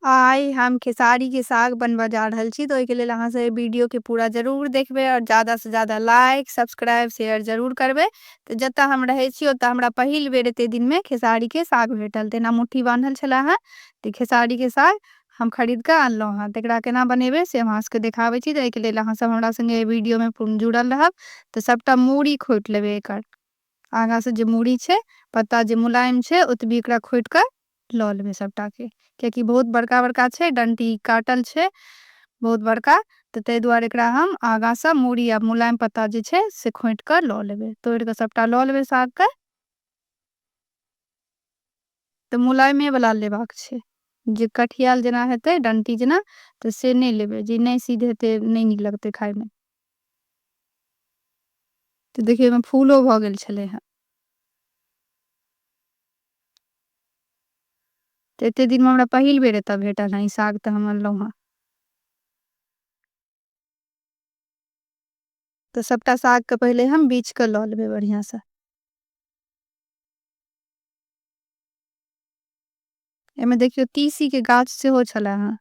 आइ हम खेसारी के साग बनबऽ जा रहल छी, तो ओहिके लेल अहाँ सब वीडियो के पूरा जरूर देखबै और ज़्यादा से ज़्यादा लाइक, सब्सक्राइब, शेयर जरूर करबै। तो जतऽ हम रहै छी ओतऽ हमरा पहिल बेर एते दिन में खेसारी के साग भेटल, तेना मुट्ठी बान्हल छले हेँ। तऽ खेसारी के साग हम खरीद कऽ अनलहुँ हेँ। तकरा केना बनेबै से हम अहाँ सबके देखाबै छी। तऽ एहिके लेल अहाँ सब हमरा संगे वीडियो में पूर्ण जुड़ल रहब। तऽ सबटा मूड़ी खोंटि लेबै एकर। आगाँ से जे मूड़ी छै, पत्ता जे मुलायम छै ओतबी एकरा खोंटि कऽ लऽ लेबै सबटा के। कियाकि बहुत बड़का बड़का छै, डंटी काटल छै बहुत बड़का। तऽ ताहि दुआरे एकरा हम आगाँ से मूड़ी आ मुलायम पत्ता जे छै से खोंटि कऽ लऽ लेबै। तोड़ि कऽ सबटा लऽ लेबै साग के। तऽ मुलायमे वाला लेबाक छै, जे कठियाल जेना हेतै डंटी जेना तऽ से नहि लेबै, जे नहि सिद्ध हेतै नहि नीक लगतै खाय में। तऽ देखियौ एहिमे फूलो भऽ गेल छलै हेँ। तऽ एते दिन में हमरा पहिल बेर एतऽ भेटल हेँ ई साग, तऽ हम अनलहुँ हेँ। तऽ सबटा साग के पहिले हम बीछ कऽ लऽ लेबै बढ़ियाँ से। एहिमे देखियौ तीसी के गाछ सेहो छले हेँ।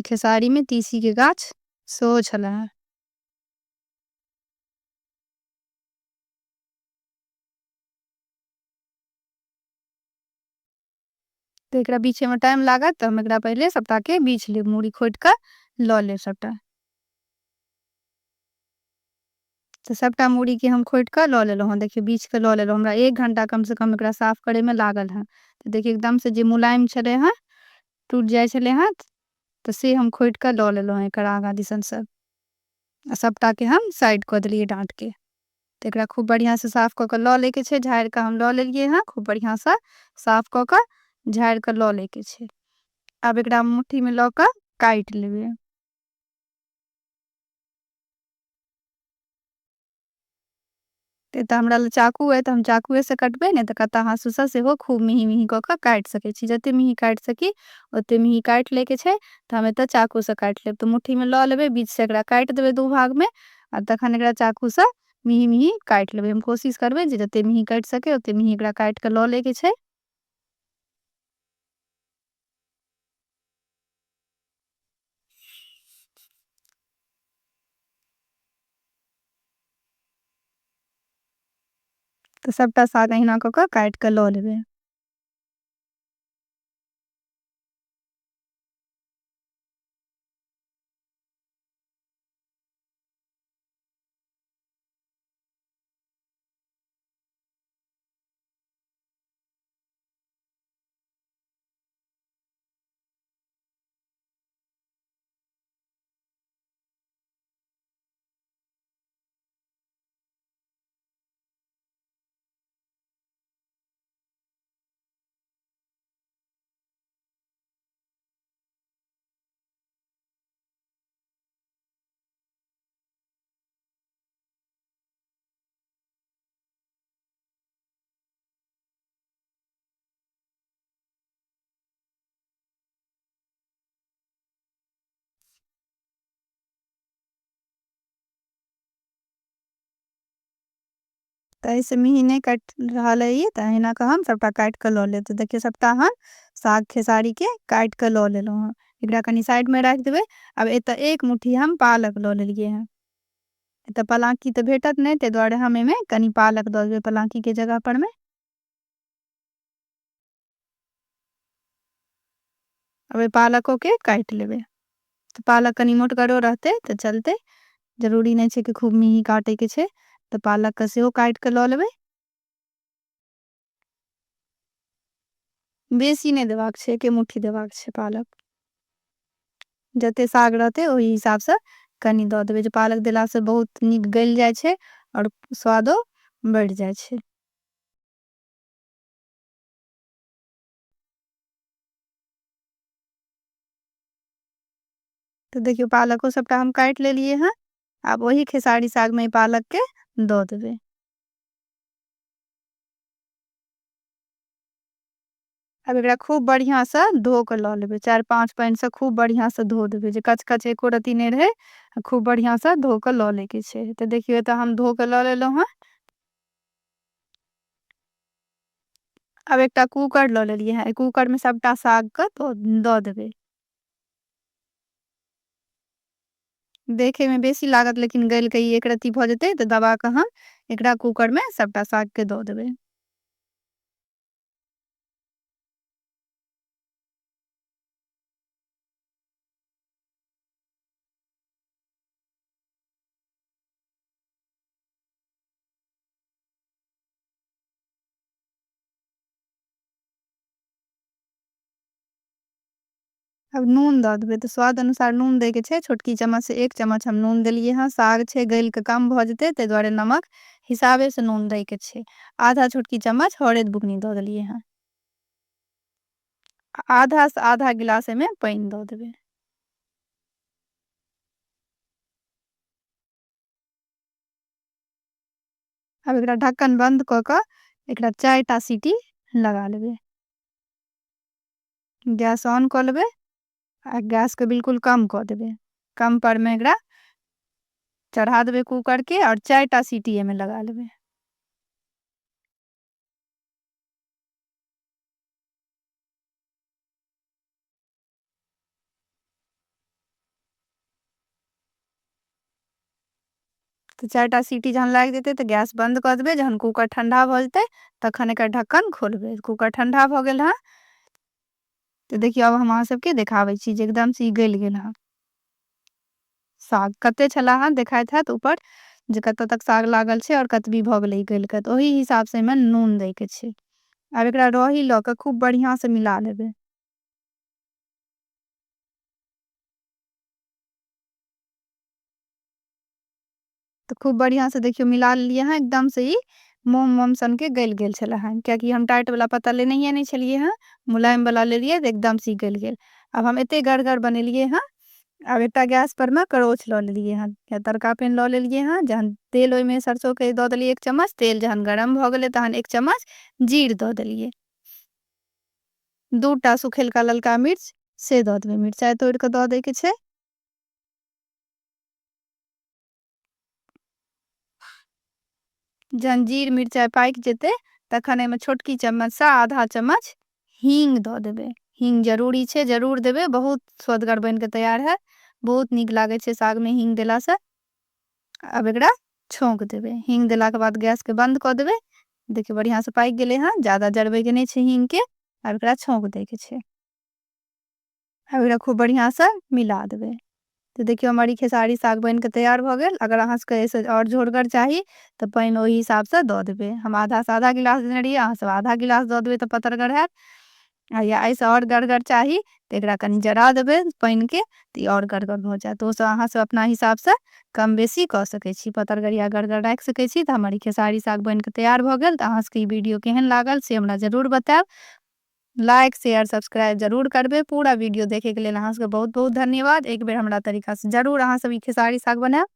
खेसारी में तीसी के गाछ सेहो छले हेँ। तऽ एकरा बीछे में टाइम लागत, तऽ हम एकरा पहिले सबटा के बीछ लेब, मूड़ी खोंटि कऽ लऽ लेब सबटा। तऽ सबटा मूड़ी के हम खोंटि कऽ लऽ लेलहुँ हेँ। देखियौ बीछ कऽ लऽ लेलहुँ, हमरा 1 घंटा कम से कम एकरा साफ करे में लागल हेँ। तऽ देखियौ एकदम से जे मुलायम छलै हेँ, टूटि जाइ छलै हेँ, तऽ से हम खोंटि कऽ लऽ लेलहुँ हेँ एकर आगाँ दिसन सब। आ सबटा के हम साइड कऽ देलियै डाँट के। तऽ एकरा खूब बढ़ियाँ से साफ कऽ के लऽ ले के छै, झाड़ि कऽ हम लऽ लेलियै हेँ खूब बढ़ियाँ से साफ कऽ के, झाड़ि कऽ लऽ ले के छै। आब एकरा मुट्ठी में लऽ कऽ काटि लेबै। तऽ हमरा लग चाकू अइ तऽ हम चाकुए से कटबै, ने तऽ कत्ता हाँसू से सेहो खूब मिही मिही कऽ के काटि सकै छी। जते मिही काटि सकी ओते मिही काटि ले के छै। तऽ हम एतऽ चाकू से काटि लेब। तऽ मुट्ठी में लऽ लेबै, बीच से एकरा काटि देबै 2 भाग में, आ तखन एकरा चाकू से मिही मिही काटि लेबै। हम कोशिश करबै जे जते मिही काटि सकै ओते मिही एकरा काटि कऽ लऽ ले के छै। तऽ सबटा साग अहिना कऽ के काटि कऽ लऽ लेबै। तऽ एहिसँ मिही नहि काटि रहल अइ तऽ अहिना कऽ हम सबटा काटि कऽ लऽ लेब। तऽ देखियौ सबटा हम साग खेसारीके काटि कऽ लऽ लेलहुँ हेँ। एकरा कनि साइडमे राखि देबै। आब एतऽ 1 मुट्ठी हम पालक लऽ लेलियै हेँ। एतऽ पलांकी तऽ भेटत नहि, ताहि दुआरे हम एहिमे कनि पालक दऽ देबै पलांकी के जगह पर में। अब पालको के काटि लेबै। तऽ पालक कनि मोटगरो रहतै तऽ चलतै, जरूरी नहि छै कि खूब मिही काटे के छै। तऽ पालक के सेहो काटि कऽ लऽ लेबै। बेसी नहि देबाक छै, 1 मुट्ठी देबाक छै पालक। जते साग रहतै ओहि हिसाब से कनि दऽ देबै, जे पालक देलासँ बहुत नीक गैल जाइ छै और स्वादो बढ़ि जाइ छै। तऽ देखियौ पालको सबटा हम काटि लेलियै हेँ। आब वही खेसारी साग में पालक के दऽ देबै। अब एकरा खूब बढ़ियाँ से धो के लऽ लेबै, 4-5 पानि से खूब बढ़ियाँ से धो देबै, जे कच कच एको रत्ती नहि रहै। खूब बढ़ियाँ से धो के लऽ ले के छै। तऽ देखियौ एतऽ हम धो के लऽ लेलहुँ हेँ। अब एकटा कुकर लऽ लेलियै हेँ, कुकर में सबटा साग के दऽ देबै। देखे में बेसी लागत लेकिन गल के ई एक रत्ती भऽ जेतै तऽ दबा कऽ हम एकरा कुकर में सबटा साग के दऽ देबै। अब नून दऽ देबै तऽ स्वाद अनुसार नून दै के छै, छोटकी चम्मच से 1 चम्मच हम नून देलियै हँ। साग छै गल के कम भऽ जेतै ताहि दुआरे नमक हिसाबे से नून दै के छै। आधा छोटकी चम्मच हरैद बुकनी दऽ देलियै हँ। आधा से आधा गिलास एहिमे पानि दऽ देबै। अब एकरा ढक्कन बंद कऽ कऽ एकरा 4 टा सीटी लगा लेबै। गैस ऑन कऽ लेबै आ गैस के बिल्कुल कम कऽ देबै। कम पर में एकरा चढ़ा देबै कुकर के और 4 टा सीटी एमे लगा लेबै। तो 4 टा सीटी जहन लाग जेतै तऽ गैस बंद कऽ देबै। जहन कुकर ठंडा भऽ जेतै तखन एकर ढक्कन खोलबै। कुकर ठंडा भऽ गेल हँ। तो देखियो अब हम अहाँ सबके देखाबै छी जे एकदम से ई गल गेल हँ। साग कते छला हँ देखाइत हैत ऊपर जे कतऽ तक साग लागल छै और कतबी भऽ गेलै गल के, तऽ ओही हिसाब से एहिमे नून दै के छै। अब एकरा रही लऽ कऽ खूब बढ़िया से मिला लेबै। तो खूब बढ़िया से देखियो मिला लेलियै हँ। एकदम से ई मोम मोम सन के गल गेल छला हँ, कियाकि हम टाइट वाला पत्ता लेनहिये नहीं छलियै हँ, मुलायम वाला लेलियै तो एकदम से ई गल गेल। अब हम एते गढ़गर बनेलियै हँ। अब एकटा गैस पर में करोछ लऽ लेलियै हँ या तड़का पैन लऽ लेलियै हँ। जहन तेल ओहि में सरसों के दऽ देलियै 1 चम्मच तेल, जहन गरम भऽ गेलै तहन 1 चम्मच जीर दऽ देलियै। 2 टा सुखेलका ललका मिर्च से दऽ देबै, मिरचाई तोड़ कऽ दऽ दै के छै। जहन जीर मिरचाई पाइक जेतै तखन एहिमे छोटकी चम्मच से आधा चम्मच हींग दऽ देबै। हींग जरूरी छै, जरूर देबै, बहुत स्वदगर बन के तैयार हैत। बहुत नीक लागे छै साग में हींग देला से। अब एकरा छौंक देबै। हींग देला के बाद गैस के बंद कऽ देबै। देखियो बढ़िया से पाइक गेलै हँ, ज्यादा जरबै के नहीं छै हींग के। अब एकरा छौंक दै के छै। अब एकरा खूब बढ़िया से मिला देबै। तो देखियो हमारी खेसारी साग बन के तैयार भऽ गेल। अगर अहाँ सबके ऐसे और झोरगर चाही तो पाइन ओहि हिसाब से दऽ देबै। हम आधा से आधा गिलास देने रहियै, अहाँ सब आधा गिलास दऽ देबै तऽ पतरगर हैत। आ या ऐसे और गढ़गर चाही तो एकरा कनी जरा देबै पाइन के तो ई और गढ़गर भऽ जायत। ओ सब अहाँ सब अपना हिसाब से कम बेसी कऽ सकै छी, पतरगर या गढ़गर राखि सकै छी। तो हमारी खेसारी साग बन के तैयार भऽ गेल। तो अहाँ सबके ई वीडियो केहन लागल से हमरा जरूर बताएब। लाइक शेयर सब्सक्राइब जरूर करबै। पूरा वीडियो देखे के लेल अहाँ सबके बहुत बहुत धन्यवाद। एक बेर हमरा तरीका से जरूर अहाँ सब ई खेसारी साग बनाएब।